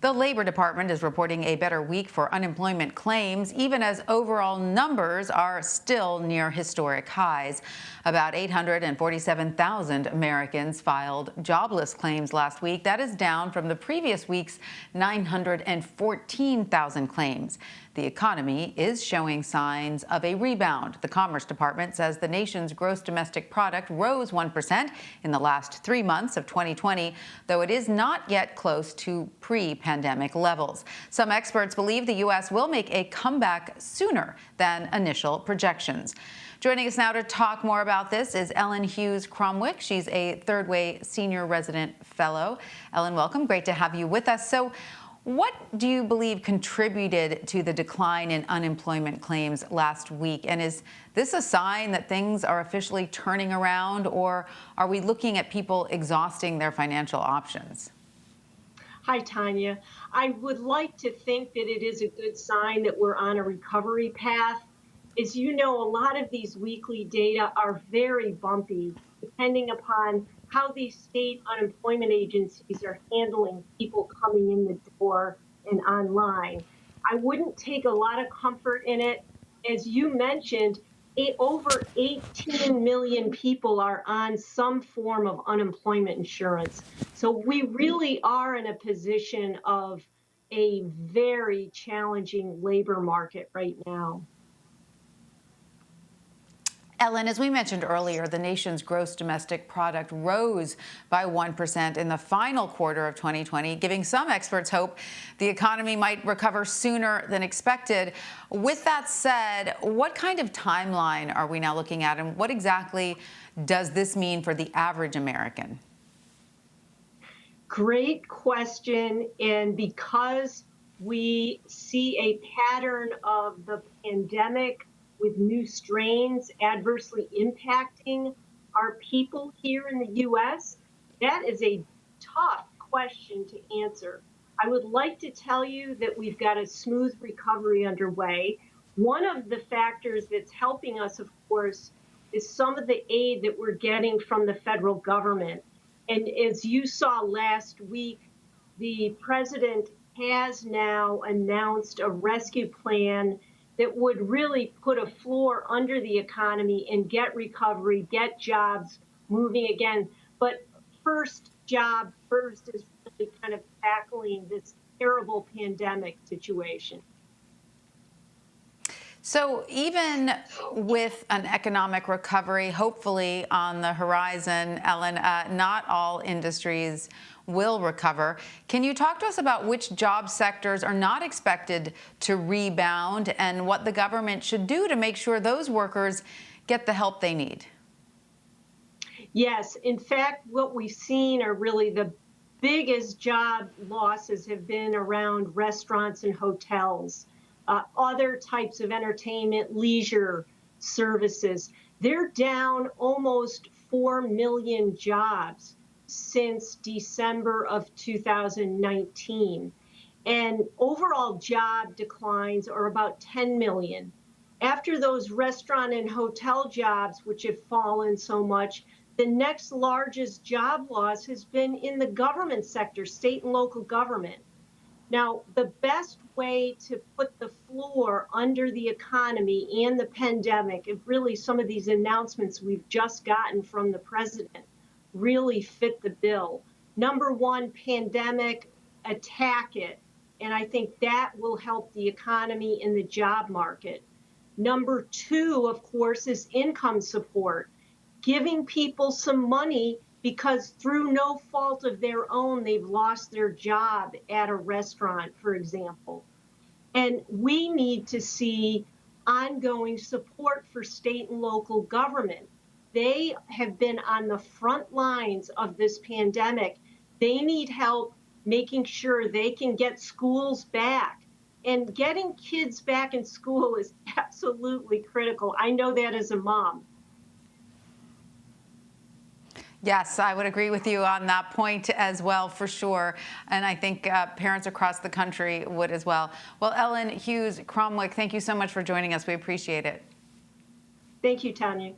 The Labor Department is reporting a better week for unemployment claims, even as overall numbers are still near historic highs. About 847,000 Americans filed jobless claims last week. That is down from the previous week's 914,000 claims. The economy is showing signs of a rebound. The Commerce Department says the nation's gross domestic product rose 1% in the last 3 months of 2020, though it is not yet close to pre-pandemic levels. Some experts believe the U.S. will make a comeback sooner than initial projections. Joining us now to talk more about this is Ellen Hughes-Cromwick. She's a Third Way Senior Resident Fellow. Ellen, welcome. Great to have you with us. So, what do you believe contributed to the decline in unemployment claims last week? And is this a sign that things are officially turning around, or are we looking at people exhausting their financial options? Hi, Tanya. I would like to think that it is a good sign that we're on a recovery path. As you know, a lot of these weekly data are very bumpy, depending upon how these state unemployment agencies are handling people coming in the door and online. I wouldn't take a lot of comfort in it. As you mentioned, over 18 million people are on some form of unemployment insurance. So we really are in a position of a very challenging labor market right now. Ellen, as we mentioned earlier, the nation's gross domestic product rose by 1% in the final quarter of 2020, giving some experts hope the economy might recover sooner than expected. With that said, what kind of timeline are we now looking at, and what exactly does this mean for the average American? Great question. And because we see a pattern of the pandemic with new strains adversely impacting our people here in the U.S., that is a tough question to answer. I would like to tell you that we've got a smooth recovery underway. One of the factors that's helping us, of course, is some of the aid that we're getting from the federal government. And as you saw last week, the president has now announced a rescue plan that would really put a floor under the economy and get recovery, get jobs moving again. But job first is really kind of tackling this terrible pandemic situation. So even with an economic recovery, hopefully on the horizon, Ellen, not all industries will recover. Can you talk to us about which job sectors are not expected to rebound and what the government should do to make sure those workers get the help they need? Yes. In fact, what we've seen are really the biggest job losses have been around restaurants and hotels. Other types of entertainment, leisure services. They're down almost 4 million jobs since December of 2019. And overall job declines are about 10 million. After those restaurant and hotel jobs, which have fallen so much, the next largest job loss has been in the government sector, state and local government. Now, the best way to put the floor under the economy and the pandemic, and really some of these announcements we've just gotten from the president, really fit the bill. Number one, pandemic, attack it. And I think that will help the economy and the job market. Number two, of course, is income support, giving people some money because through no fault of their own, they've lost their job at a restaurant, for example. And we need to see ongoing support for state and local government. They have been on the front lines of this pandemic. They need help making sure they can get schools back. And getting kids back in school is absolutely critical. I know that as a mom. Yes, I would agree with you on that point as well, for sure. And I think parents across the country would as well. Well, Ellen Hughes-Cromwick, thank you so much for joining us. We appreciate it. Thank you, Tanya.